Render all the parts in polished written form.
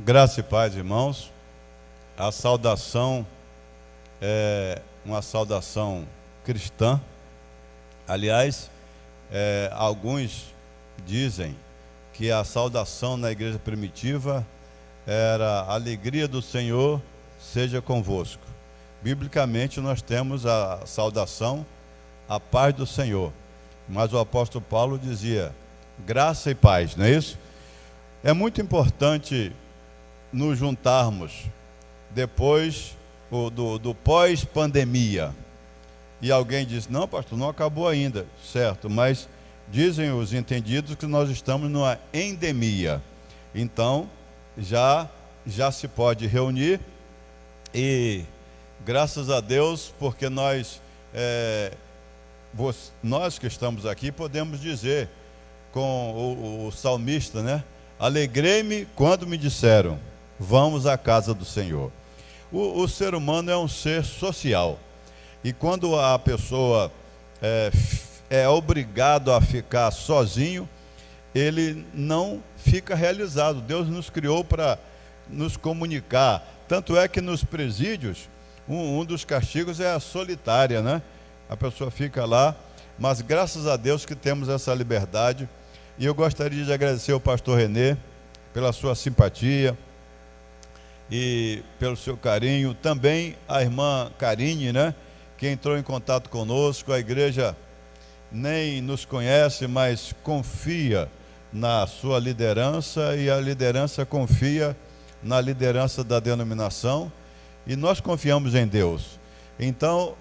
Graça e paz, irmãos. A saudação é uma saudação cristã. Aliás, alguns dizem que a saudação na igreja primitiva era a alegria do Senhor seja convosco. Biblicamente nós temos a saudação, a paz do Senhor. Mas o apóstolo Paulo dizia graça e paz, não é isso? É muito importante nos juntarmos depois do pós-pandemia. E alguém diz, não pastor, não acabou ainda, certo, mas dizem os entendidos que nós estamos numa endemia. Então já se pode reunir e graças a Deus, porque nós que estamos aqui podemos dizer com o salmista, né? Alegrei-me quando me disseram vamos à casa do Senhor. O ser humano é um ser social. E quando a pessoa é obrigado a ficar sozinho, ele não fica realizado. Deus nos criou para nos comunicar. Tanto é que nos presídios, um dos castigos é a solitária, né? A pessoa fica lá, mas graças a Deus que temos essa liberdade. E eu gostaria de agradecer ao pastor Renê pela sua simpatia e pelo seu carinho, também a irmã Karine, né, que entrou em contato conosco. A igreja nem nos conhece, mas confia na sua liderança e a liderança confia na liderança da denominação e nós confiamos em Deus. Então,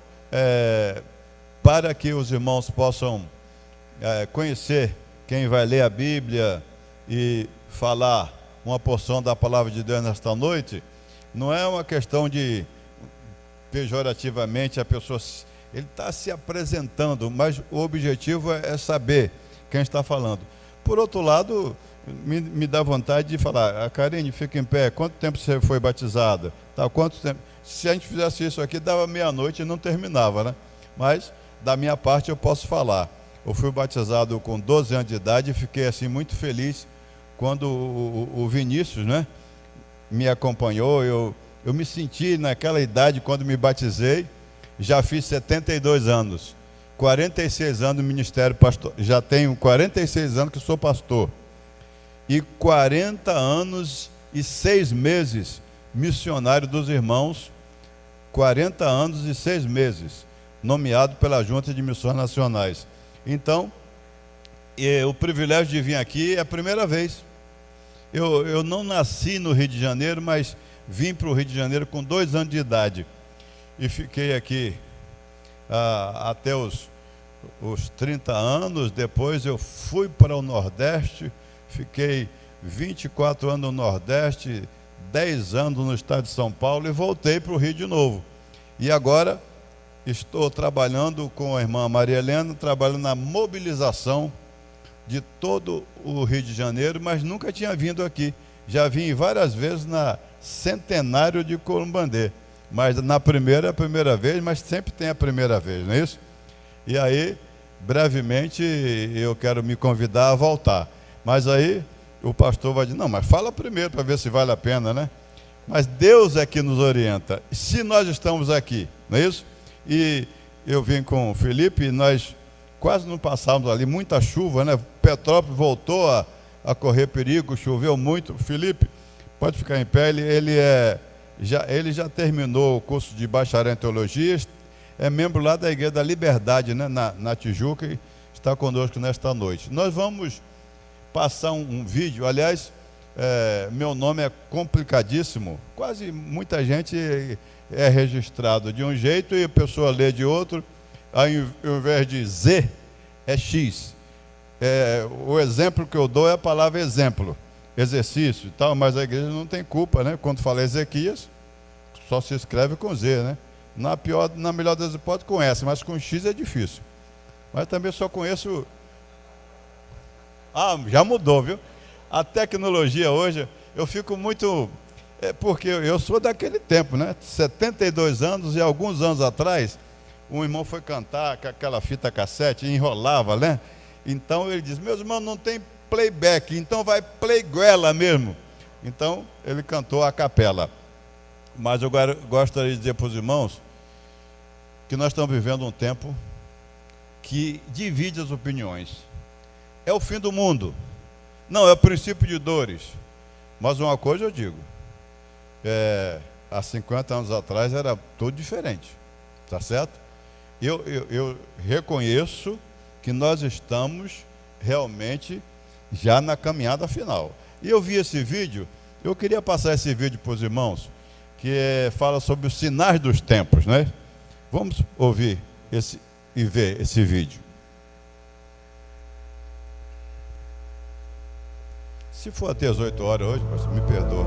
para que os irmãos possam conhecer quem vai ler a Bíblia e falar uma porção da palavra de Deus nesta noite, não é uma questão de pejorativamente a pessoa, ele está se apresentando, mas o objetivo é saber quem está falando. Por outro lado, me dá vontade de falar, a Karine, fica em pé, quanto tempo você foi batizada? Tá, quanto tempo? Se a gente fizesse isso aqui, dava meia-noite e não terminava, né? Mas, da minha parte, eu posso falar. Eu fui batizado com 12 anos de idade e fiquei assim muito feliz quando o Vinícius, né, me acompanhou. Eu me senti naquela idade quando me batizei. Já fiz 72 anos, 46 anos no ministério pastor. Já tenho 46 anos que sou pastor e 40 anos e 6 meses missionário dos irmãos. 40 anos e 6 meses nomeado pela Junta de Missões Nacionais. Então, o privilégio de vir aqui é a primeira vez. Eu não nasci no Rio de Janeiro, mas vim para o Rio de Janeiro com 2 anos de idade. E fiquei aqui até os 30 anos. Depois eu fui para o Nordeste, fiquei 24 anos no Nordeste, 10 anos no estado de São Paulo e voltei para o Rio de novo. E agora estou trabalhando com a irmã Maria Helena, trabalhando na mobilização de todo o Rio de Janeiro, mas nunca tinha vindo aqui. Já vim várias vezes na Centenário de Corumbandê, mas na primeira vez, mas sempre tem a primeira vez, não é isso? E aí, brevemente, eu quero me convidar a voltar. Mas aí o pastor vai dizer, não, mas fala primeiro para ver se vale a pena, né? Mas Deus é que nos orienta. Se nós estamos aqui, não é isso? E eu vim com o Felipe e nós quase não passávamos ali, muita chuva, né? Petrópolis voltou a correr perigo, choveu muito. Felipe, pode ficar em pé, ele já terminou o curso de bacharel em teologia, é membro lá da Igreja da Liberdade, né? na Tijuca, e está conosco nesta noite. Nós vamos passar um vídeo, aliás, meu nome é complicadíssimo, quase muita gente é registrado de um jeito e a pessoa lê de outro, ao invés de Z, é X. O exemplo que eu dou é a palavra exemplo, exercício e tal, mas a igreja não tem culpa, né? Quando fala Ezequias, só se escreve com Z, né? Na melhor das hipóteses com S, mas com X é difícil. Mas também só conheço... já mudou, viu? A tecnologia hoje, eu fico muito... porque eu sou daquele tempo, né? 72 anos e alguns anos atrás, um irmão foi cantar com aquela fita cassete e enrolava, né? Então ele diz, meus irmãos, não tem playback, então vai playguela mesmo. Então, ele cantou a capela. Mas eu gostaria de dizer para os irmãos que nós estamos vivendo um tempo que divide as opiniões. É o fim do mundo. Não, é o princípio de dores. Mas uma coisa eu digo, há 50 anos atrás era tudo diferente, tá certo? Eu reconheço que nós estamos realmente já na caminhada final. E eu vi esse vídeo, eu queria passar esse vídeo para os irmãos, que fala sobre os sinais dos tempos, né? Vamos ouvir e ver esse vídeo. Se for até as 8 horas hoje, pastor, me perdoa.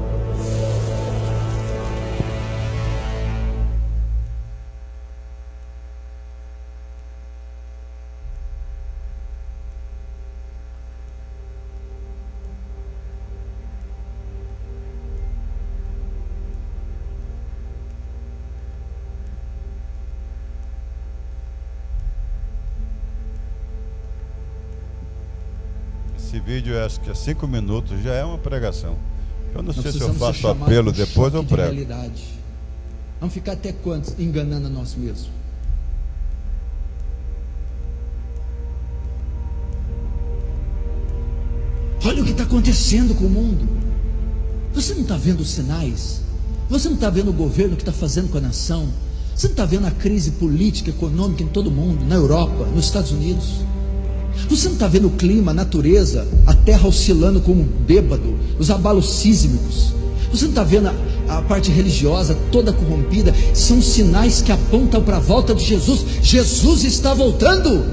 Esse vídeo, acho que é 5 minutos, já é uma pregação. Eu não sei se eu faço apelo depois ou prego. Realidade. Vamos ficar até quando enganando a nós mesmos? Olha o que está acontecendo com o mundo. Você não está vendo os sinais? Você não está vendo o governo que está fazendo com a nação? Você não está vendo a crise política, econômica em todo mundo, na Europa, nos Estados Unidos? Você não está vendo o clima, a natureza, a terra oscilando como um bêbado, os abalos sísmicos? Você não está vendo a parte religiosa toda corrompida? São sinais que apontam para a volta de Jesus. Jesus está voltando.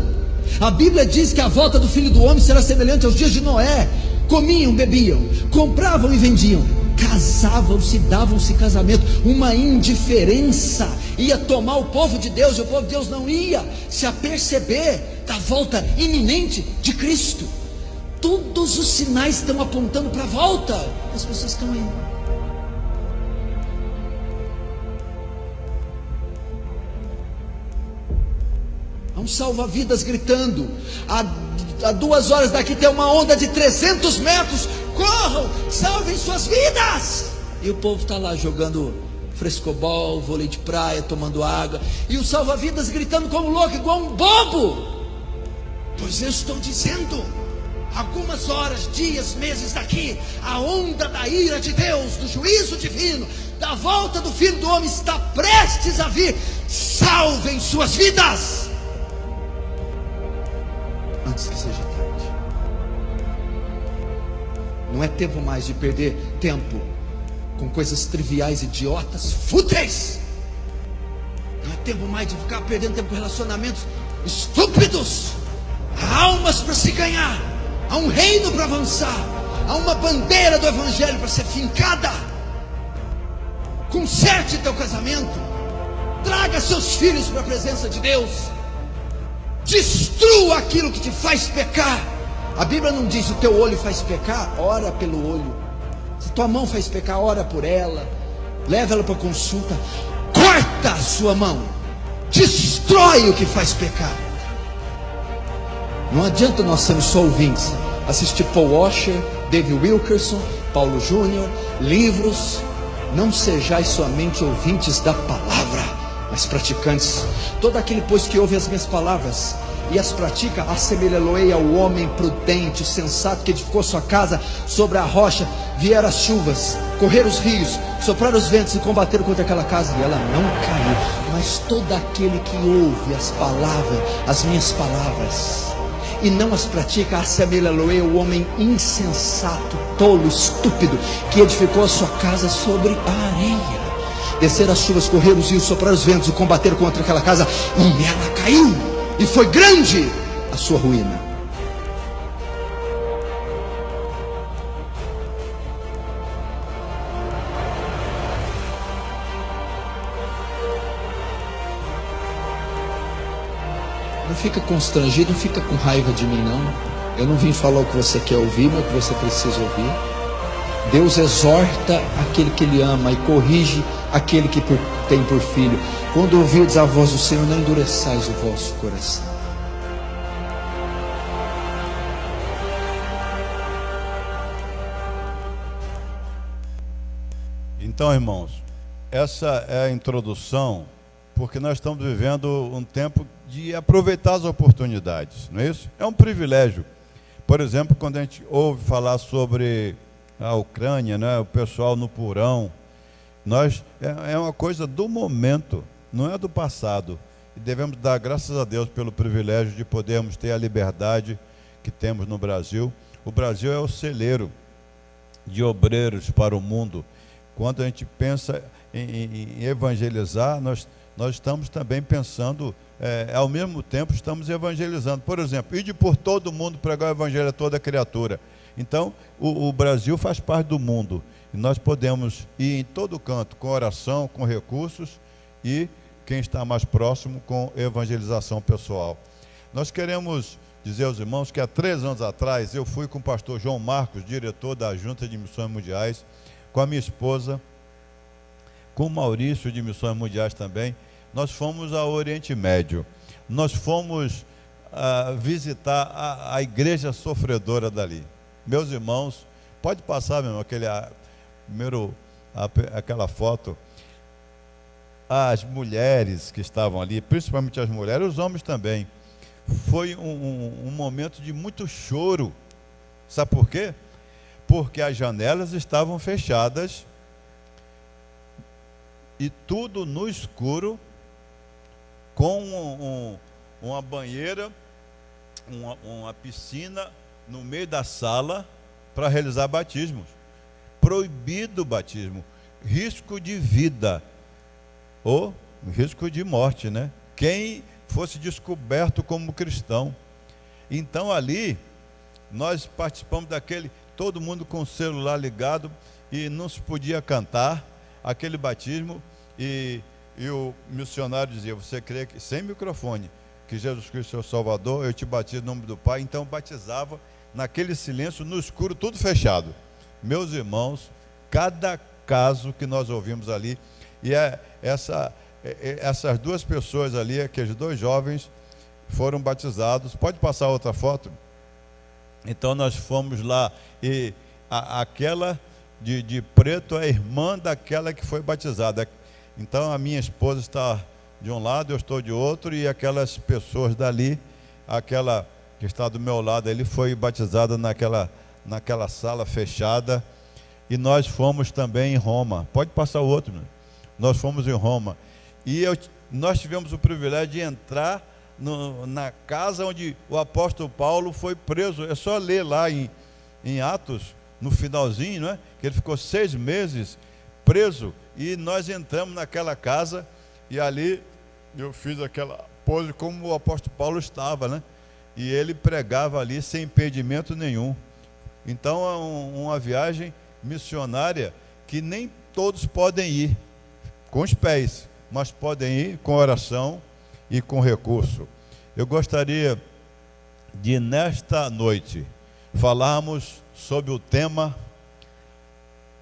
A Bíblia diz que a volta do Filho do Homem será semelhante aos dias de Noé. Comiam, bebiam, compravam e vendiam, casavam-se, davam-se casamento. Uma indiferença ia tomar o povo de Deus, e o povo de Deus não ia se aperceber da volta iminente de Cristo. Todos os sinais estão apontando para a volta. As pessoas estão indo. Há um salva-vidas gritando: há 2 horas daqui tem uma onda de 300 metros, corram, salvem suas vidas. E o povo está lá jogando frescobol, vôlei de praia, tomando água, e o salva-vidas gritando como louco, igual um bobo. Pois eu estou dizendo, algumas horas, dias, meses daqui, a onda da ira de Deus, do juízo divino, da volta do Filho do Homem está prestes a vir. Salvem suas vidas antes que seja tarde. Não é tempo mais de perder tempo com coisas triviais, idiotas, fúteis. Não é tempo mais de ficar perdendo tempo com relacionamentos estúpidos. Há almas para se ganhar, há um reino para avançar, há uma bandeira do Evangelho para ser fincada. Conserte teu casamento, traga seus filhos para a presença de Deus, destrua aquilo que te faz pecar. A Bíblia não diz: o teu olho faz pecar, ora pelo olho. Se tua mão faz pecar, ora por ela, leva ela para consulta. Corta a sua mão, destrói o que faz pecar. Não adianta nós sermos só ouvintes, assistir Paul Washer, David Wilkerson, Paulo Júnior, livros. Não sejais somente ouvintes da palavra, mas praticantes. Todo aquele, pois, que ouve as minhas palavras e as pratica, assemelhá-lo-ei ao homem prudente, sensato, que edificou sua casa sobre a rocha. Vieram as chuvas, correram os rios, sopraram os ventos e combateram contra aquela casa, e ela não caiu. Mas todo aquele que ouve as palavras, as minhas palavras, e não as pratica, assemelhá-lo-ei ao homem insensato, tolo, estúpido, que edificou a sua casa sobre a areia. Desceram as chuvas, correram os rios, sopraram os ventos e combateram contra aquela casa, e ela caiu, e foi grande a sua ruína. Não fica constrangido, não fica com raiva de mim não. Eu não vim falar o que você quer ouvir, mas o que você precisa ouvir. Deus exorta aquele que Ele ama e corrige aquele que tem por filho. Quando ouvirdes a voz do Senhor, não endureçais o vosso coração. Então, irmãos, essa é a introdução, porque nós estamos vivendo um tempo de aproveitar as oportunidades, não é isso? É um privilégio. Por exemplo, quando a gente ouve falar sobre a Ucrânia, né, o pessoal no porão, é uma coisa do momento, não é do passado. E devemos dar graças a Deus pelo privilégio de podermos ter a liberdade que temos no Brasil. O Brasil é o celeiro de obreiros para o mundo. Quando a gente pensa em evangelizar, nós estamos também pensando, ao mesmo tempo estamos evangelizando. Por exemplo, ide por todo mundo pregar o evangelho a toda criatura. Então, o Brasil faz parte do mundo. E nós podemos ir em todo canto, com oração, com recursos e, quem está mais próximo, com evangelização pessoal. Nós queremos dizer aos irmãos que há 3 anos atrás eu fui com o pastor João Marcos, diretor da Junta de Missões Mundiais, com a minha esposa, com o Maurício de Missões Mundiais também. Nós fomos ao Oriente Médio. Nós fomos visitar a igreja sofredora dali. Meus irmãos, pode passar mesmo aquela foto. As mulheres que estavam ali, principalmente as mulheres, os homens também. Foi um momento de muito choro. Sabe por quê? Porque as janelas estavam fechadas e tudo no escuro, com uma banheira, uma piscina no meio da sala para realizar batismos. Proibido o batismo, risco de vida ou risco de morte, né? Quem fosse descoberto como cristão. Então ali nós participamos daquele, todo mundo com o celular ligado, e não se podia cantar aquele batismo, e o missionário dizia: você crê que, sem microfone, que Jesus Cristo é o Salvador, eu te batizo em nome do Pai. Então batizava naquele silêncio, no escuro, tudo fechado. Meus irmãos, cada caso que nós ouvimos ali, e essas 2 pessoas ali, aqueles 2 jovens, foram batizados. Pode passar outra foto? Então nós fomos lá, e aquela de preto é a irmã daquela que foi batizada. Então a minha esposa está de um lado, eu estou de outro, e aquelas pessoas dali, aquela que está do meu lado, ele foi batizada naquela sala fechada. E nós fomos também em Roma. Pode passar o outro, né? Nós fomos em Roma. E nós tivemos o privilégio de entrar na casa onde o apóstolo Paulo foi preso. É só ler lá em Atos, no finalzinho, né? Que ele ficou 6 meses preso. E nós entramos naquela casa, e ali eu fiz aquela pose como o apóstolo Paulo estava, né? E ele pregava ali sem impedimento nenhum. Então é uma viagem missionária que nem todos podem ir com os pés, mas podem ir com oração e com recurso. Eu gostaria de, nesta noite, falarmos sobre o tema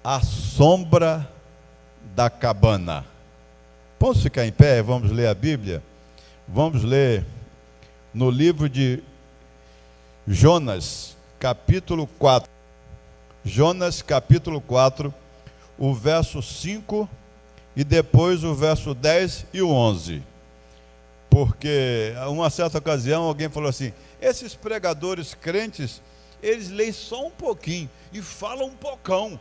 A Sombra da Cabana. Vamos ficar em pé, vamos ler a Bíblia? Vamos ler no livro de Jonas, capítulo 4. Jonas, capítulo 4, o verso 5 e depois o verso 10 e o 11. Porque, a uma certa ocasião, alguém falou assim: esses pregadores crentes, eles leem só um pouquinho e falam um pocão.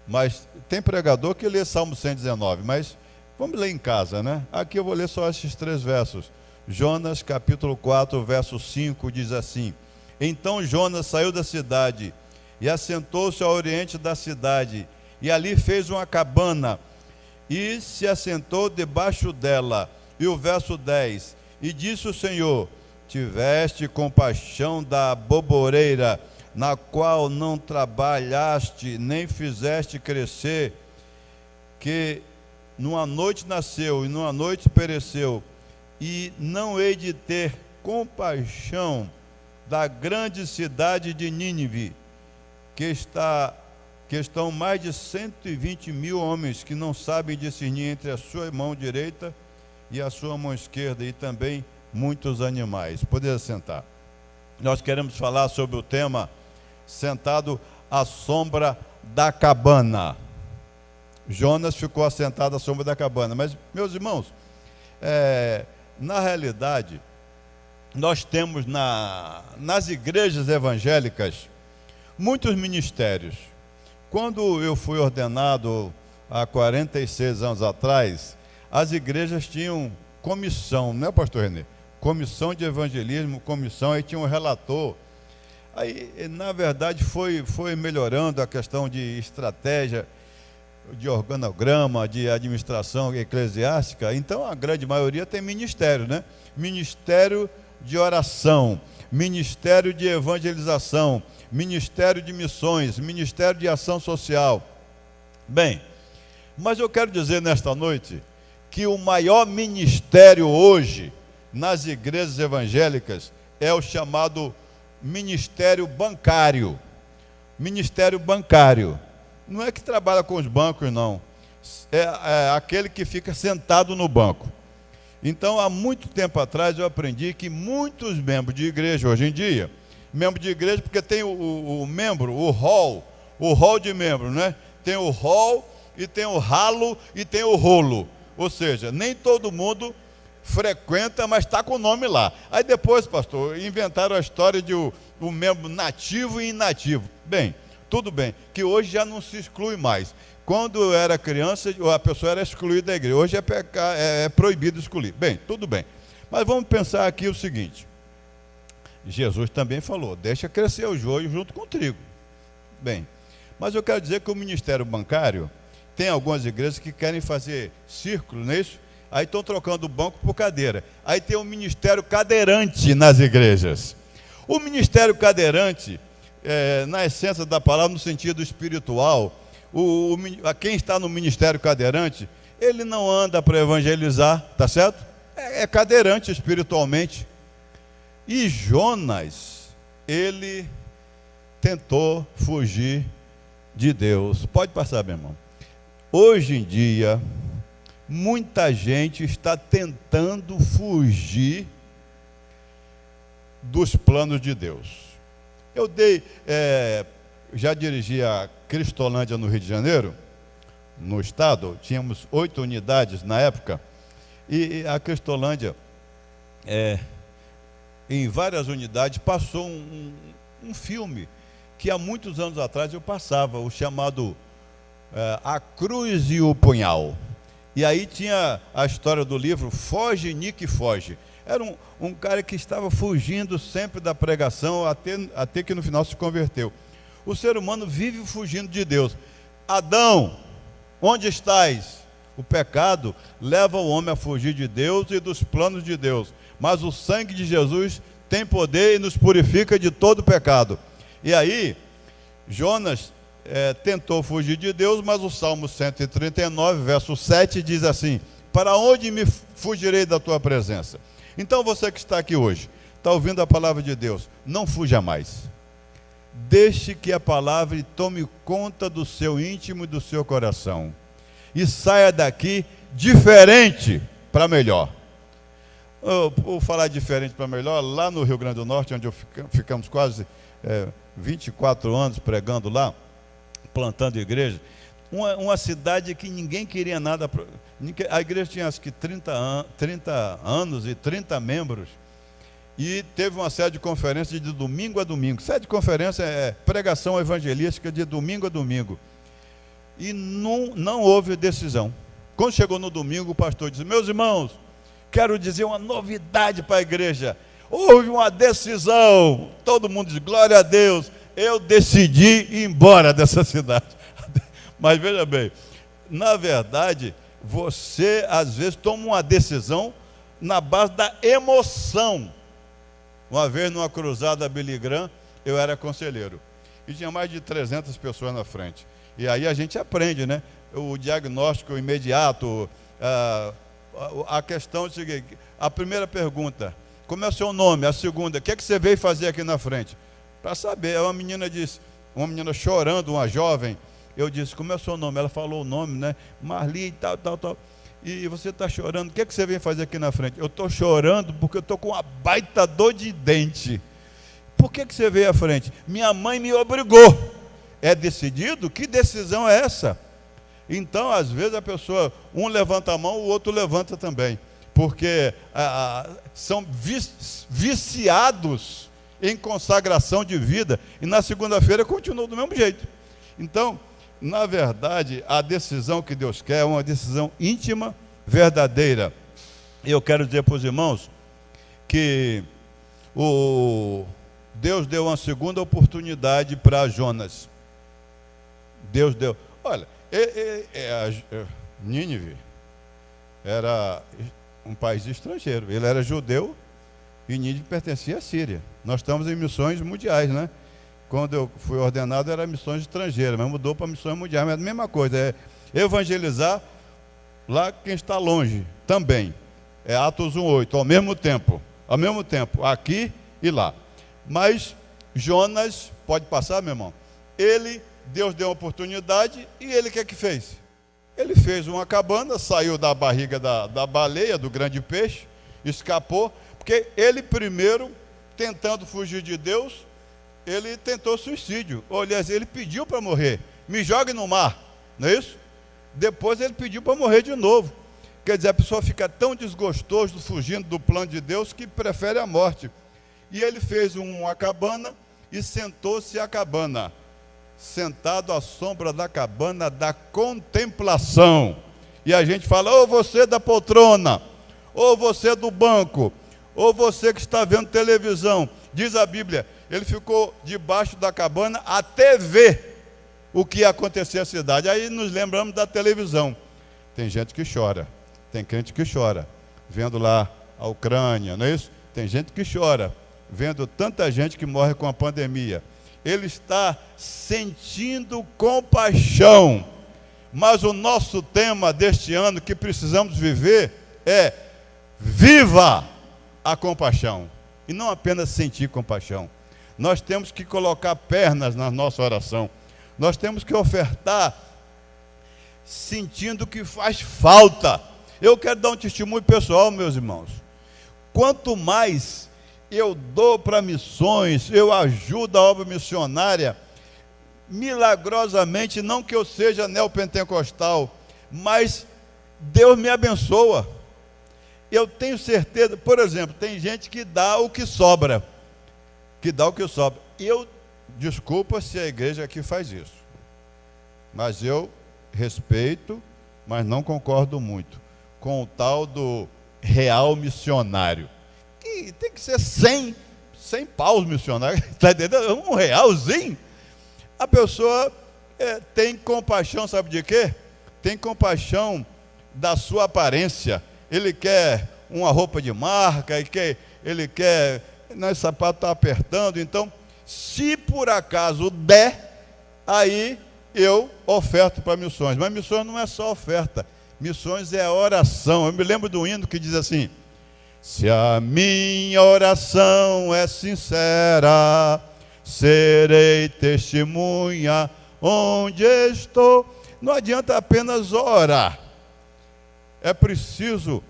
Mas tem pregador que lê Salmo 119, mas vamos ler em casa, né? Aqui eu vou ler só esses 3 versos. Jonas, capítulo 4, verso 5, diz assim: então Jonas saiu da cidade e assentou-se ao oriente da cidade, e ali fez uma cabana, e se assentou debaixo dela. E o verso 10: e disse o Senhor: tiveste compaixão da boboreira, na qual não trabalhaste, nem fizeste crescer, que numa noite nasceu e numa noite pereceu, e não hei de ter compaixão da grande cidade de Nínive, que estão mais de 120.000 homens que não sabem discernir entre a sua mão direita e a sua mão esquerda, e também muitos animais. Poder sentar. Nós queremos falar sobre o tema sentado à sombra da cabana. Jonas ficou assentado à sombra da cabana. Mas, meus irmãos, na realidade, nós temos nas igrejas evangélicas muitos ministérios. Quando eu fui ordenado há 46 anos atrás, as igrejas tinham comissão, não é, pastor Renê? Comissão de evangelismo, comissão, aí tinha um relator. Aí, na verdade, foi melhorando a questão de estratégia, de organograma, de administração eclesiástica. Então, a grande maioria tem ministério, né? Ministério de oração, ministério de evangelização, ministério de missões, ministério de ação social. Bem, mas eu quero dizer nesta noite que o maior ministério hoje nas igrejas evangélicas é o chamado ministério bancário. Ministério bancário. Não é que trabalha com os bancos, não. É aquele que fica sentado no banco. Então, há muito tempo atrás, eu aprendi que muitos membros de igreja, hoje em dia, membro de igreja, porque tem o membro, o hall de membro, né? Tem o hall, e tem o ralo, e tem o rolo. Ou seja, nem todo mundo frequenta, mas está com o nome lá. Aí depois, pastor, inventaram a história de um membro nativo e inativo. Bem, tudo bem, que hoje já não se exclui mais. Quando eu era criança, a pessoa era excluída da igreja. Hoje é proibido excluir. Bem, tudo bem. Mas vamos pensar aqui o seguinte. Jesus também falou, deixa crescer o joio junto com o trigo. Bem, mas eu quero dizer que o ministério bancário, tem algumas igrejas que querem fazer círculo, não é isso? Aí estão trocando o banco por cadeira. Aí tem o ministério cadeirante nas igrejas. O ministério cadeirante, na essência da palavra, no sentido espiritual, quem está no ministério cadeirante, ele não anda para evangelizar, tá certo? É cadeirante espiritualmente. E Jonas, ele tentou fugir de Deus. Pode passar, meu irmão. Hoje em dia, muita gente está tentando fugir dos planos de Deus. Eu já dirigi a Cristolândia no Rio de Janeiro, no estado, tínhamos 8 unidades na época, e a Cristolândia, em várias unidades, passou um filme que há muitos anos atrás eu passava, o chamado A Cruz e o Punhal. E aí tinha a história do livro Foge, Nick, Foge. Era um cara que estava fugindo sempre da pregação, até que no final se converteu. O ser humano vive fugindo de Deus. Adão, onde estás? O pecado leva o homem a fugir de Deus e dos planos de Deus. Mas o sangue de Jesus tem poder e nos purifica de todo pecado. E aí, Jonas tentou fugir de Deus, mas o Salmo 139, verso 7, diz assim: para onde me fugirei da tua presença? Então você que está aqui hoje, está ouvindo a palavra de Deus, não fuja mais. Deixe que a palavra tome conta do seu íntimo e do seu coração. E saia daqui diferente para melhor. Vou falar diferente para melhor, lá no Rio Grande do Norte, onde ficamos quase 24 anos pregando lá, plantando igreja, uma cidade que ninguém queria nada. A igreja tinha acho que 30 anos e 30 membros, e teve uma série de conferências de domingo a domingo. Série de conferências pregação evangelística de domingo a domingo. E não houve decisão. Quando chegou no domingo, o pastor disse: meus irmãos, quero dizer uma novidade para a igreja. Houve uma decisão. Todo mundo diz: glória a Deus, eu decidi ir embora dessa cidade. Mas veja bem, na verdade, você às vezes toma uma decisão na base da emoção. Uma vez numa cruzada Billy Graham, eu era conselheiro e tinha mais de 300 pessoas na frente. E aí a gente aprende, né? O diagnóstico imediato, a questão seguinte: a primeira pergunta, como é o seu nome? A segunda, o que é que você veio fazer aqui na frente? Para saber. Uma menina disse, uma menina chorando, uma jovem, eu disse: como é o seu nome? Ela falou o nome, né? Marli, tal. E você está chorando, o que é que você veio fazer aqui na frente? Eu estou chorando porque eu estou com uma baita dor de dente. Por que você veio à frente? Minha mãe me obrigou. É decidido? Que decisão é essa? Então, às vezes, a pessoa, um levanta a mão, o outro levanta também, porque são viciados em consagração de vida, e na segunda-feira continuam do mesmo jeito. Então, na verdade, a decisão que Deus quer é uma decisão íntima, verdadeira. E eu quero dizer para os irmãos que Deus deu uma segunda oportunidade para Jonas. Deus deu. Olha, Nínive era um país estrangeiro. Ele era judeu e Nínive pertencia à Síria. Nós estamos em missões mundiais, né? Quando eu fui ordenado era missões estrangeiras, mas mudou para missões mundiais. Mas a mesma coisa, é evangelizar lá quem está longe também. É Atos 1:8, ao mesmo tempo, aqui e lá. Mas Jonas, pode passar, meu irmão? Deus deu uma oportunidade e ele o que fez? Ele fez uma cabana, saiu da barriga da baleia, do grande peixe, escapou, porque ele primeiro, tentando fugir de Deus, ele tentou suicídio. Aliás, ele pediu para morrer, me jogue no mar, não é isso? Depois ele pediu para morrer de novo. Quer dizer, a pessoa fica tão desgostoso fugindo do plano de Deus que prefere a morte. E ele fez uma cabana e sentou-se à cabana, sentado à sombra da cabana da contemplação. E a gente fala, ou você da poltrona, ou você do banco, ou você que está vendo televisão. Diz a Bíblia, ele ficou debaixo da cabana até ver o que ia acontecer na cidade. Aí nos lembramos da televisão. Tem gente que chora, tem crente que chora, vendo lá a Ucrânia, não é isso? Tem gente que chora, vendo tanta gente que morre com a pandemia. Ele está sentindo compaixão. Mas o nosso tema deste ano que precisamos viver é: viva a compaixão. E não apenas sentir compaixão. Nós temos que colocar pernas na nossa oração. Nós temos que ofertar sentindo que faz falta. Eu quero dar um testemunho pessoal, meus irmãos. Quanto mais eu dou para missões, eu ajudo a obra missionária, milagrosamente, não que eu seja neopentecostal, mas Deus me abençoa. Eu tenho certeza, por exemplo, tem gente que dá o que sobra. Desculpa se a igreja aqui faz isso, mas eu respeito, mas não concordo muito com o tal do real missionário, que tem que ser 100 paus missionário, está entendendo? Um realzinho. A pessoa tem compaixão, sabe de quê? Tem compaixão da sua aparência. Ele quer uma roupa de marca, ele quer, o sapato está apertando. Então, se por acaso der, aí eu oferto para missões. Mas missões não é só oferta, missões é oração. Eu me lembro do hino que diz assim: se a minha oração é sincera, serei testemunha onde estou. Não adianta apenas orar, é preciso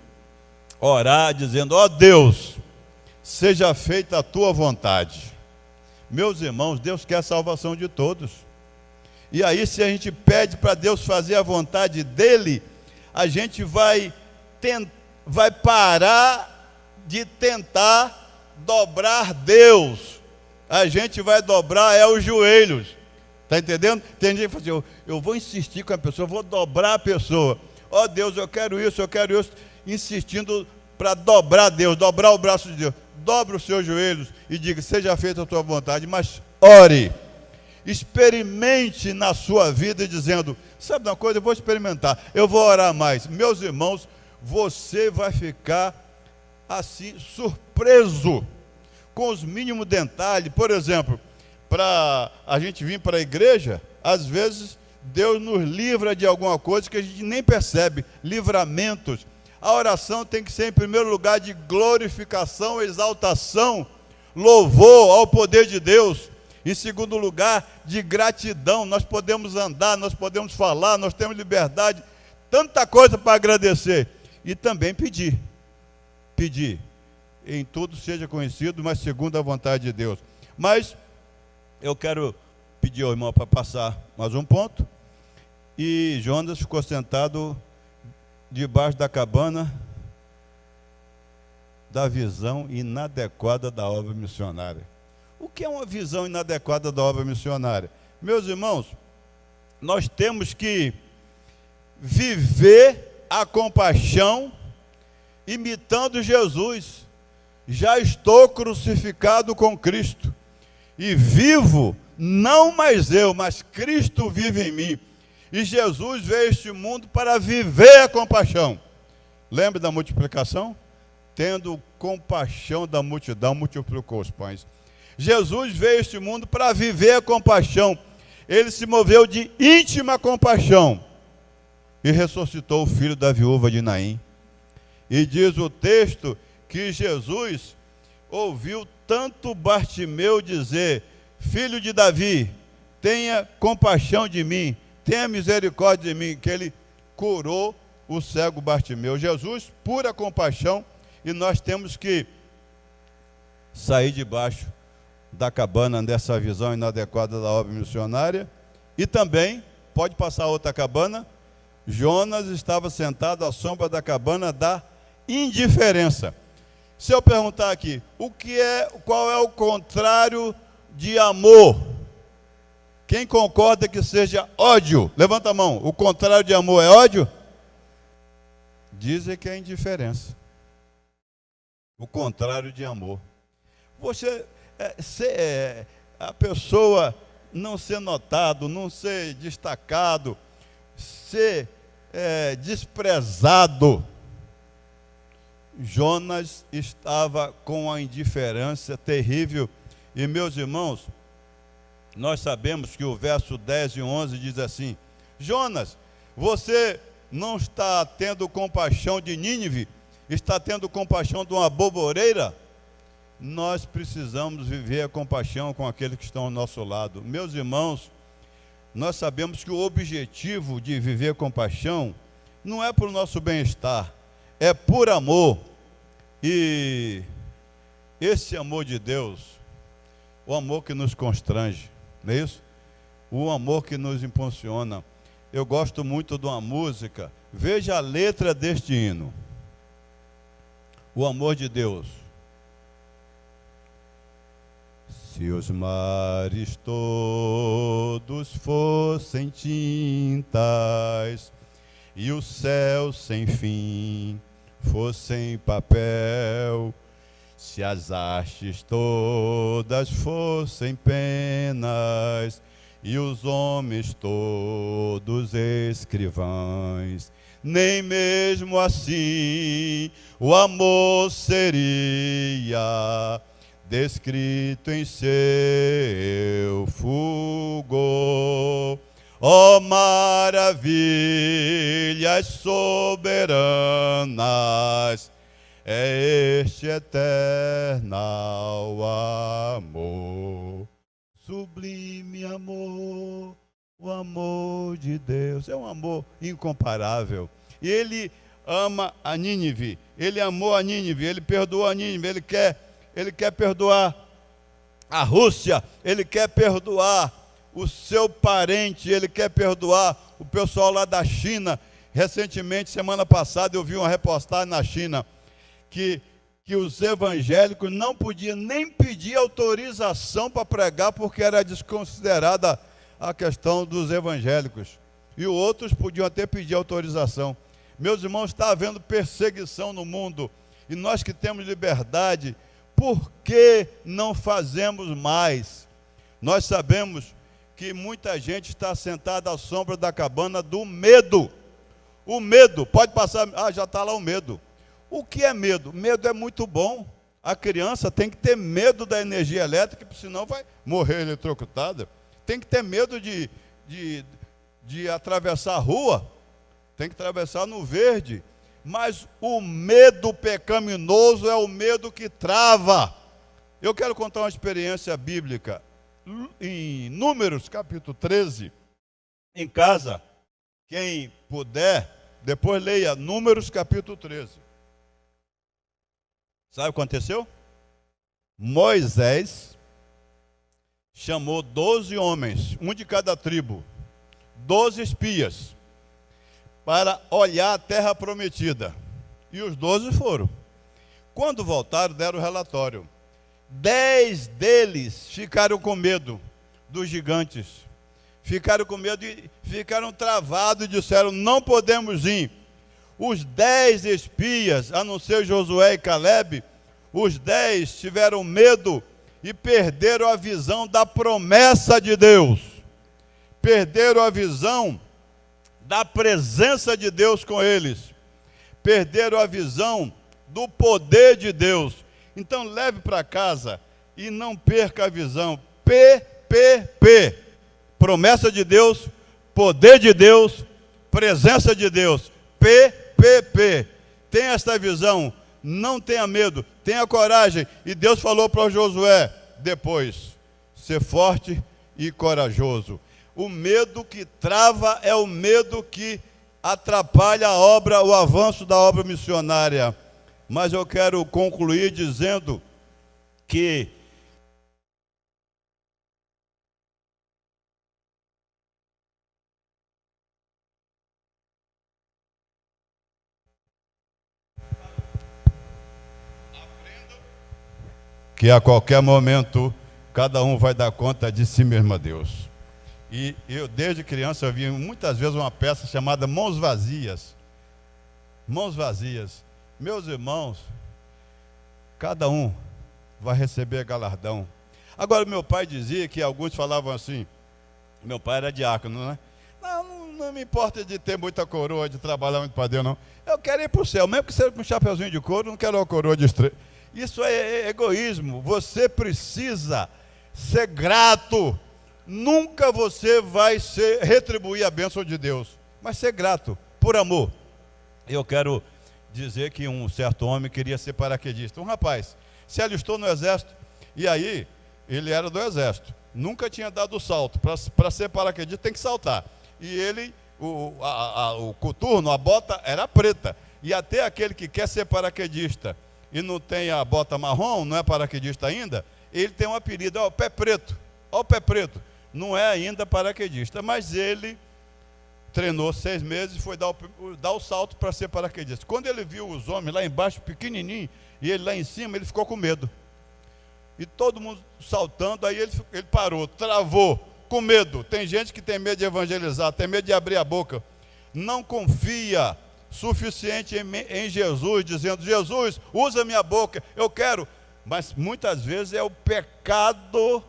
orar dizendo: ó Deus, seja feita a tua vontade. Meus irmãos, Deus quer a salvação de todos. E aí, se a gente pede para Deus fazer a vontade dele, a gente vai parar de tentar dobrar Deus. A gente vai dobrar os joelhos. Está entendendo? Tem gente que fala assim: eu vou insistir com a pessoa, eu vou dobrar a pessoa. Ó Deus, eu quero isso, insistindo para dobrar Deus, dobrar o braço de Deus. Dobre os seus joelhos e diga: seja feita a tua vontade, mas ore. Experimente na sua vida dizendo: sabe uma coisa, eu vou experimentar, eu vou orar mais. Meus irmãos, você vai ficar assim, surpreso com os mínimos detalhes. Por exemplo, para a gente vir para a igreja, às vezes Deus nos livra de alguma coisa que a gente nem percebe, livramentos. A oração tem que ser, em primeiro lugar, de glorificação, exaltação, louvor ao poder de Deus. Em segundo lugar, de gratidão. Nós podemos andar, nós podemos falar, nós temos liberdade, tanta coisa para agradecer. E também pedir. Em tudo seja conhecido, mas segundo a vontade de Deus. Mas eu quero pedir ao irmão para passar mais um ponto. e Jonas ficou sentado debaixo da cabana da visão inadequada da obra missionária. O que é uma visão inadequada da obra missionária? Meus irmãos, nós temos que viver a compaixão imitando Jesus. Já estou crucificado com Cristo e vivo, não mais eu, mas Cristo vive em mim. E Jesus veio a este mundo para viver a compaixão. Lembra da multiplicação? Tendo compaixão da multidão, multiplicou os pães. Jesus veio a este mundo para viver a compaixão. Ele se moveu de íntima compaixão e ressuscitou o filho da viúva de Naim. E diz o texto que Jesus ouviu tanto Bartimeu dizer: filho de Davi, tenha compaixão de mim, tenha misericórdia de mim, que ele curou o cego Bartimeu. Jesus, pura compaixão, e nós temos que sair debaixo da cabana dessa visão inadequada da obra missionária. E também, pode passar outra cabana, Jonas estava sentado à sombra da cabana da indiferença. Se eu perguntar aqui, qual é o contrário de amor? Quem concorda que seja ódio? Levanta a mão. O contrário de amor é ódio? Dizem que é indiferença. O contrário de amor. A pessoa não ser notado, não ser destacado, ser desprezado. Jonas estava com a indiferença terrível. E, meus irmãos, nós sabemos que o verso 10 e 11 diz assim: Jonas, você não está tendo compaixão de Nínive? Está tendo compaixão de uma boboreira? Nós precisamos viver a compaixão com aqueles que estão ao nosso lado. Meus irmãos, nós sabemos que o objetivo de viver compaixão não é para o nosso bem-estar, é por amor. E esse amor de Deus, o amor que nos constrange, não é isso? O amor que nos impulsiona. Eu gosto muito de uma música, veja a letra deste hino. O amor de Deus. Se os mares todos fossem tintas e o céu sem fim fossem papel, se as hastes todas fossem penas e os homens todos escrivães, nem mesmo assim o amor seria descrito em seu fulgor. Ó maravilhas soberanas, é este eterno amor, sublime amor, o amor de Deus. É um amor incomparável. E ele ama a Nínive, ele amou a Nínive, ele perdoou a Nínive, ele quer perdoar a Rússia, ele quer perdoar o seu parente, ele quer perdoar o pessoal lá da China. Recentemente, semana passada, eu vi uma reportagem na China que os evangélicos não podiam nem pedir autorização para pregar, porque era desconsiderada a questão dos evangélicos. E outros podiam até pedir autorização. Meus irmãos, está havendo perseguição no mundo, e nós que temos liberdade, por que não fazemos mais? Nós sabemos que muita gente está sentada à sombra da cabana do medo. O medo, pode passar, já está lá o medo. O que é medo? Medo é muito bom. A criança tem que ter medo da energia elétrica, porque senão vai morrer eletrocutada. Tem que ter medo de atravessar a rua, tem que atravessar no verde. Mas o medo pecaminoso é o medo que trava. Eu quero contar uma experiência bíblica. Em Números, capítulo 13, em casa, quem puder, depois leia Números, capítulo 13. Sabe o que aconteceu? Moisés chamou 12 homens, um de cada tribo, 12 espias para olhar a terra prometida. E os 12 foram. Quando voltaram, deram o relatório. 10 deles ficaram com medo dos gigantes. Ficaram com medo e ficaram travados e disseram: não podemos ir. Os 10 espias, a não ser Josué e Caleb, os 10 tiveram medo e perderam a visão da promessa de Deus. Perderam a visão da presença de Deus com eles. Perderam a visão do poder de Deus. Então leve para casa e não perca a visão. PPP. Promessa de Deus, poder de Deus, presença de Deus. PPP. Tenha esta visão. Não tenha medo. Tenha coragem. E Deus falou para Josué depois: ser forte e corajoso. O medo que trava é o medo que atrapalha a obra, o avanço da obra missionária. Mas eu quero concluir dizendo que a qualquer momento cada um vai dar conta de si mesmo a Deus. E eu desde criança eu vi muitas vezes uma peça chamada Mãos Vazias. Mãos vazias. Meus irmãos, cada um vai receber galardão. Agora, meu pai dizia que alguns falavam assim, meu pai era diácono, né? Não me importa de ter muita coroa, de trabalhar muito para Deus, não. Eu quero ir para o céu, mesmo que seja com um chapeuzinho de couro, não quero uma coroa de estrela. Isso é egoísmo. Você precisa ser grato. Nunca você vai retribuir a bênção de Deus, mas ser grato, por amor. Eu quero dizer que um certo homem queria ser paraquedista. Um rapaz se alistou no exército, e aí ele era do exército, nunca tinha dado o salto. Para ser paraquedista tem que saltar. E ele, o coturno, a bota era preta. E até aquele que quer ser paraquedista e não tem a bota marrom, não é paraquedista ainda, ele tem um apelido, ó, pé preto. Ó, o pé preto. Não é ainda paraquedista, mas ele treinou 6 meses e foi dar o salto para ser paraquedista. Quando ele viu os homens lá embaixo, pequenininho, e ele lá em cima, ele ficou com medo. E todo mundo saltando, aí ele parou, travou, com medo. Tem gente que tem medo de evangelizar, tem medo de abrir a boca. Não confia suficiente em Jesus, dizendo: Jesus, usa minha boca, eu quero. Mas muitas vezes é o pecado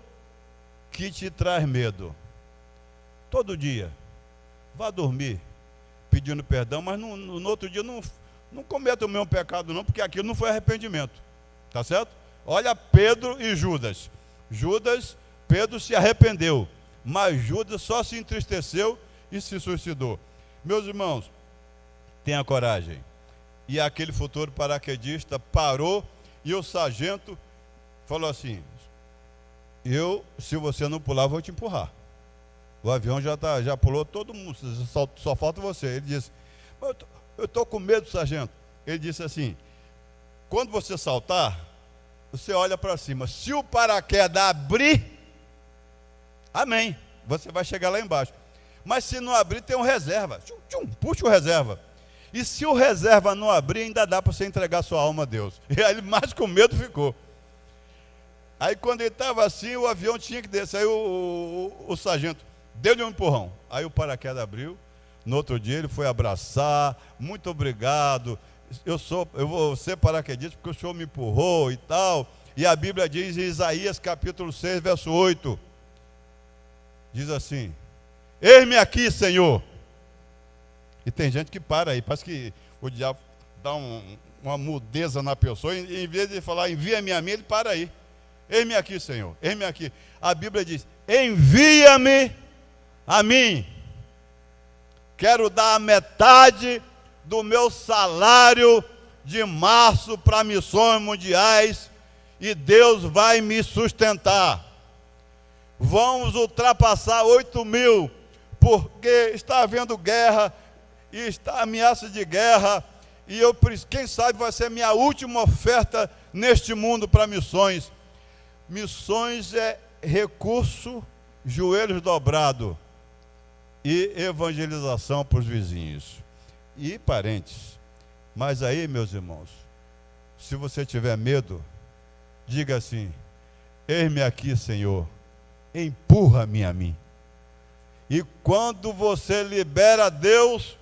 que te traz medo. Todo dia vá dormir pedindo perdão, mas no outro dia não cometa o mesmo pecado não, porque aquilo não foi arrependimento, tá certo? Olha Pedro e Judas. Pedro se arrependeu, mas Judas só se entristeceu e se suicidou. Meus irmãos, tenha coragem. E aquele futuro paraquedista parou e o sargento falou assim: se você não pular, vou te empurrar. O avião já pulou todo mundo, só falta você. Ele disse: eu estou com medo, sargento. Ele disse assim: quando você saltar, você olha para cima. Se o paraquedas abrir, amém, você vai chegar lá embaixo. Mas se não abrir, tem um reserva. Puxa o reserva. E se o reserva não abrir, ainda dá para você entregar sua alma a Deus. E aí ele mais com medo ficou. Aí quando ele estava assim, o avião tinha que descer. Aí o sargento deu-lhe um empurrão. Aí o paraquedas abriu. No outro dia ele foi abraçar: muito obrigado, eu vou ser paraquedista porque o senhor me empurrou e tal. E a Bíblia diz em Isaías capítulo 6, verso 8, diz assim: eis-me aqui, Senhor. E tem gente que para aí, parece que o diabo dá uma mudeza na pessoa, e em vez de falar envia-me a mim, ele para aí. Eis-me aqui, Senhor, eis-me aqui. A Bíblia diz: envia-me a mim. Quero dar a metade do meu salário de março para missões mundiais, e Deus vai me sustentar. Vamos ultrapassar 8.000, porque está havendo guerra, e está ameaça de guerra, e quem sabe vai ser a minha última oferta neste mundo para missões. Missões é recurso, joelhos dobrados. e evangelização para os vizinhos e parentes. Mas aí, meus irmãos, se você tiver medo, diga assim: eis-me aqui, Senhor, empurra-me a mim. E quando você libera Deus,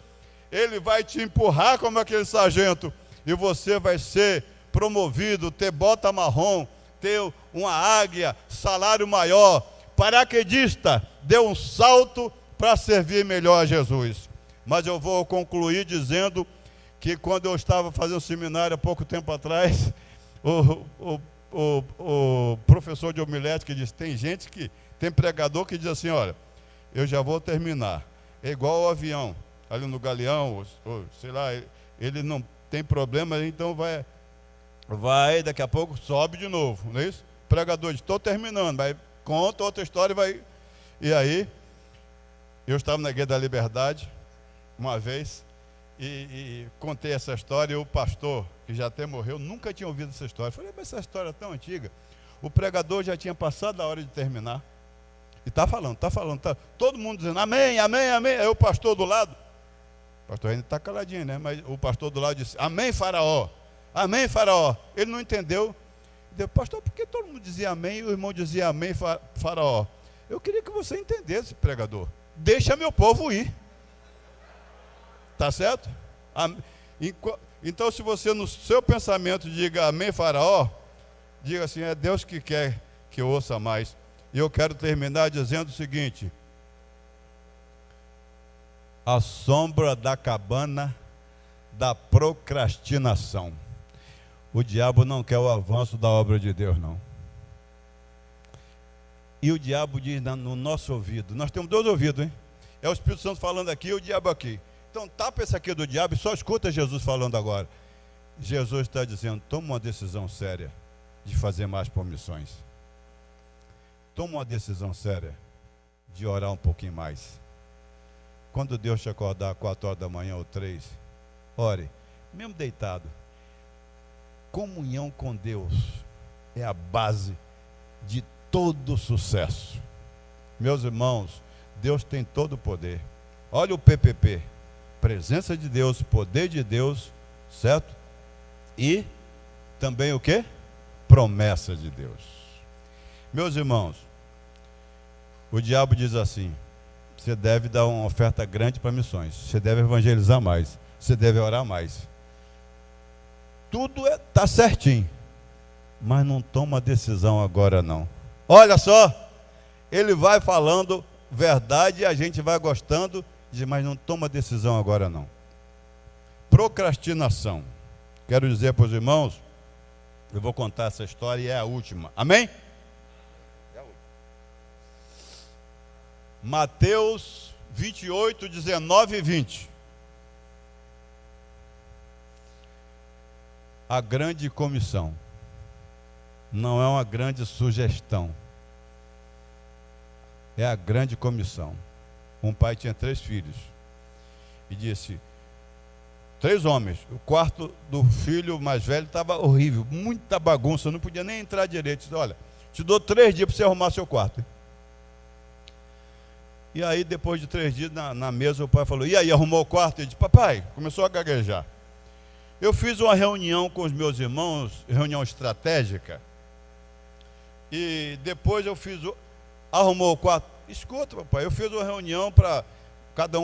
Ele vai te empurrar como aquele sargento, e você vai ser promovido, ter bota marrom, ter uma águia, salário maior, paraquedista, deu um salto para servir melhor a Jesus. Mas eu vou concluir dizendo que quando eu estava fazendo seminário há pouco tempo atrás, o professor de homilética disse: tem gente que, tem pregador que diz assim: olha, eu já vou terminar. É igual ao avião, ali no galeão, ou sei lá, ele não tem problema, então vai, daqui a pouco sobe de novo, não é isso? O pregador diz: estou terminando, vai, conta outra história e vai. E aí, eu estava na Guia da Liberdade, uma vez, e contei essa história, e o pastor, que já até morreu, nunca tinha ouvido essa história. Eu falei: mas essa história é tão antiga. O pregador já tinha passado a hora de terminar. E está falando, todo mundo dizendo amém, amém, amém. Aí o pastor do lado, o pastor ainda está caladinho, né? Mas o pastor do lado disse: amém, Faraó, amém, Faraó. Ele não entendeu. Deu: pastor, por que todo mundo dizia amém e o irmão dizia amém, Faraó? Eu queria que você entendesse, pregador. Deixa meu povo ir. Tá certo? Então, se você no seu pensamento diga amém, Faraó, diga assim: é Deus que quer que eu ouça mais. E eu quero terminar dizendo o seguinte: a sombra da cabana da procrastinação. O diabo não quer o avanço da obra de Deus, não. E o diabo diz no nosso ouvido, nós temos dois ouvidos, hein? É o Espírito Santo falando aqui e o diabo aqui. Então tapa esse aqui do diabo e só escuta Jesus falando agora. Jesus está dizendo: toma uma decisão séria de fazer mais por missões. Toma uma decisão séria de orar um pouquinho mais. Quando Deus te acordar 4 horas da manhã ou 3, ore, mesmo deitado. Comunhão com Deus é a base de todo sucesso. Meus irmãos, Deus tem todo o poder. Olha o PPP, presença de Deus, poder de Deus, certo? E também o quê? Promessa de Deus. Meus irmãos, o diabo diz assim: você deve dar uma oferta grande para missões, você deve evangelizar mais, você deve orar mais. Tudo está certinho, mas não toma decisão agora não. Olha só, ele vai falando verdade e a gente vai gostando, mas não toma decisão agora não. Procrastinação. Quero dizer para os irmãos, eu vou contar essa história e é a última. Amém? É a última. Mateus 28, 19 e 20. A grande comissão não é uma grande sugestão, é a grande comissão. Um pai tinha 3 filhos e disse: 3 homens. O quarto do filho mais velho estava horrível, muita bagunça, não podia nem entrar direito. Disse: olha, te dou 3 dias para você arrumar seu quarto. E aí, depois de 3 dias na mesa, o pai falou: e aí, arrumou o quarto? Ele disse: papai, começou a gaguejar. Eu fiz uma reunião com os meus irmãos, reunião estratégica, e depois eu fiz, arrumou o quarto. Escuta, papai, eu fiz uma reunião para cada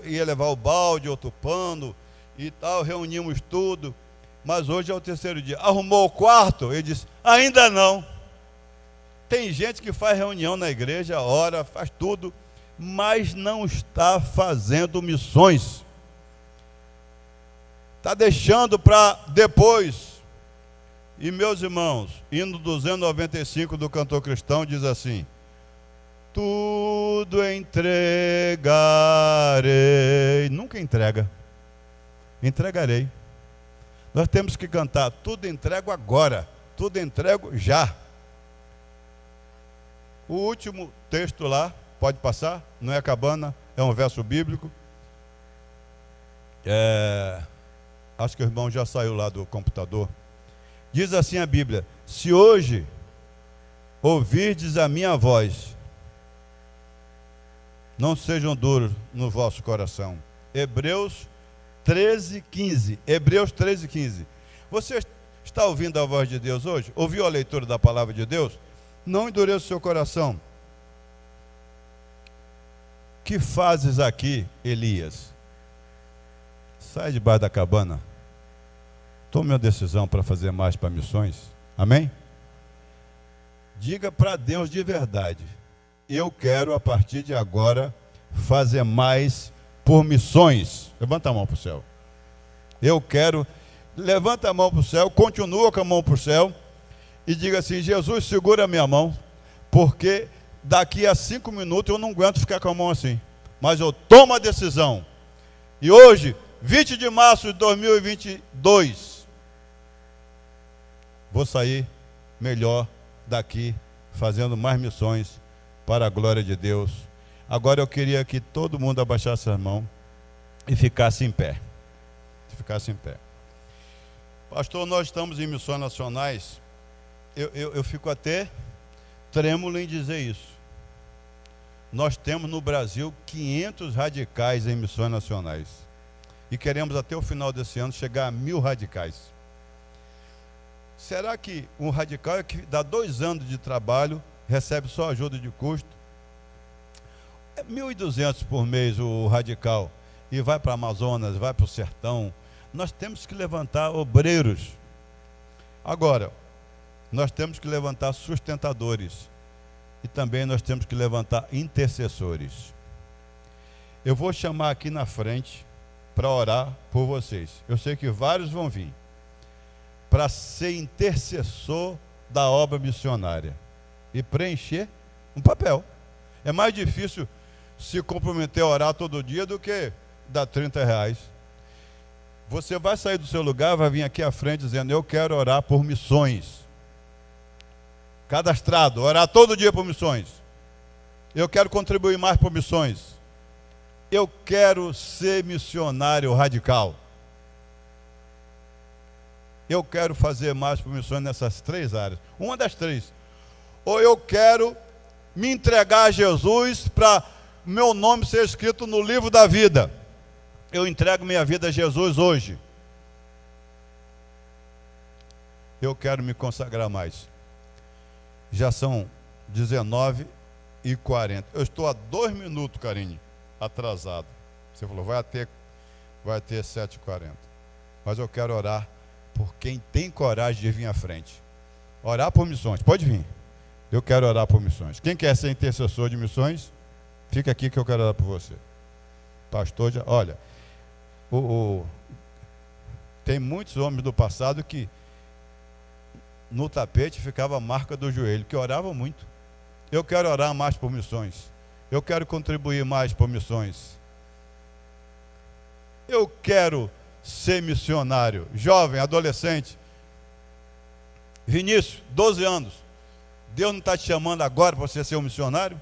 ia levar o balde, outro pano e tal, reunimos tudo, mas hoje é o 3º dia. Arrumou o quarto? Ele disse: ainda não. Tem gente que faz reunião na igreja, ora, faz tudo, mas não está fazendo missões. Está deixando para depois. E meus irmãos, hino 295 do Cantor Cristão diz assim: tudo entregarei. Nunca entrega. Entregarei. Nós temos que cantar: tudo entrego agora, tudo entrego já. O último texto lá, pode passar, não é a cabana, é um verso bíblico. Acho que o irmão já saiu lá do computador. Diz assim a Bíblia: se hoje ouvirdes a minha voz, não sejam duros no vosso coração. Hebreus 13:15. Hebreus 13:15. Você está ouvindo a voz de Deus hoje? Ouviu a leitura da palavra de Deus? Não endureça o seu coração. Que fazes aqui, Elias? Sai debaixo da cabana. Tome uma decisão para fazer mais para missões. Amém? Diga para Deus de verdade: eu quero a partir de agora fazer mais por missões. Levanta a mão para o céu. Eu quero. Levanta a mão para o céu, continua com a mão para o céu e diga assim: Jesus, segura a minha mão, porque daqui a 5 minutos eu não aguento ficar com a mão assim, mas eu tomo a decisão. E hoje, 20 de março de 2022, vou sair melhor daqui, fazendo mais missões para a glória de Deus. Agora eu queria que todo mundo abaixasse a mão e ficasse em pé. Ficasse em pé. Pastor, nós estamos em missões nacionais. Eu fico até trêmulo em dizer isso. Nós temos no Brasil 500 radicais em missões nacionais. E queremos até o final desse ano chegar a 1000 radicais. Será que um radical é que dá 2 anos de trabalho, recebe só ajuda de custo? É 1.200 por mês o radical. E vai para a Amazonas, vai para o sertão. Nós temos que levantar obreiros. Agora, nós temos que levantar sustentadores. E também nós temos que levantar intercessores. Eu vou chamar aqui na frente para orar por vocês. Eu sei que vários vão vir. Para ser intercessor da obra missionária. E preencher um papel. É mais difícil se comprometer a orar todo dia do que dar R$30. Você vai sair do seu lugar, vai vir aqui à frente dizendo: eu quero orar por missões. Cadastrado, orar todo dia por missões. Eu quero contribuir mais por missões. Eu quero ser missionário radical. Eu quero fazer mais por missões nessas 3 áreas. Uma das 3. Ou eu quero me entregar a Jesus para meu nome ser escrito no livro da vida. Eu entrego minha vida a Jesus hoje. Eu quero me consagrar mais. Já são 19h40. Eu estou a 2 minutos, Karine, atrasado. Você falou, vai ter 7h40. Mas eu quero orar por quem tem coragem de vir à frente. Orar por missões. Pode vir. Eu quero orar por missões. Quem quer ser intercessor de missões, fica aqui que eu quero orar por você. Pastor, olha, tem muitos homens do passado que no tapete ficava a marca do joelho, que oravam muito. Eu quero orar mais por missões. Eu quero contribuir mais por missões. Eu quero ser missionário. Jovem, adolescente. Vinícius, 12 anos. Deus não está te chamando agora para você ser um missionário?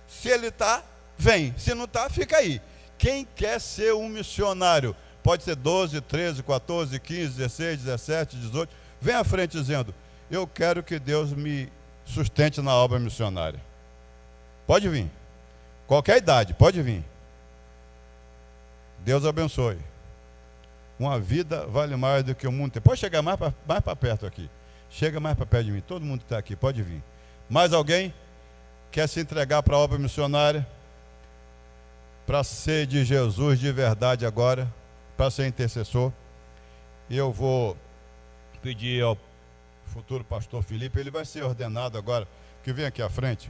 Se Ele está, vem. Se não está, fica aí. Quem quer ser um missionário? Pode ser 12, 13, 14, 15, 16, 17, 18. Vem à frente dizendo: eu quero que Deus me sustente na obra missionária. Pode vir. Qualquer idade, pode vir. Deus abençoe. Uma vida vale mais do que o mundo tem. Pode chegar mais para perto aqui. Chega mais para perto de mim. Todo mundo que está aqui, pode vir. Mais alguém quer se entregar para a obra missionária? Para ser de Jesus de verdade agora? Para ser intercessor? E eu vou pedir ao futuro pastor Felipe, ele vai ser ordenado agora, que vem aqui à frente.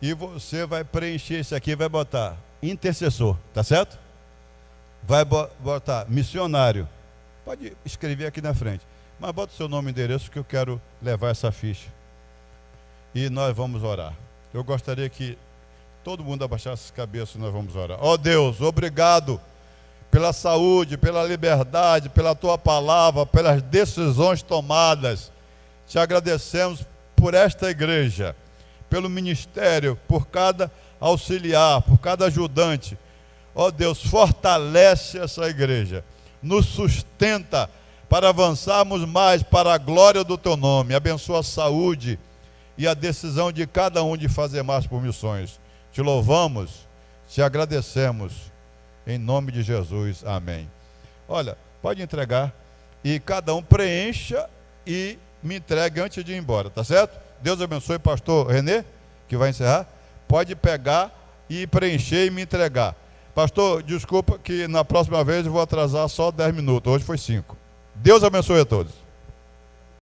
E você vai preencher isso aqui, vai botar intercessor, tá certo? Vai botar missionário. Pode escrever aqui na frente. Mas bota o seu nome e endereço que eu quero levar essa ficha. E nós vamos orar. Eu gostaria que todo mundo abaixasse a cabeça e nós vamos orar. Ó Deus, obrigado pela saúde, pela liberdade, pela Tua palavra, pelas decisões tomadas. Te agradecemos por esta igreja, pelo ministério, por cada auxiliar, por cada ajudante. Ó Deus, fortalece essa igreja, nos sustenta para avançarmos mais para a glória do Teu nome. Abençoa a saúde e a decisão de cada um de fazer mais por missões. Te louvamos Te agradecemos. Em nome de Jesus. Amém. Olha, pode entregar e cada um preencha e me entregue antes de ir embora, tá certo? Deus abençoe, pastor Renê, que vai encerrar. Pode pegar e preencher e me entregar. Pastor, desculpa que na próxima vez eu vou atrasar só 10 minutos. Hoje foi 5. Deus abençoe a todos.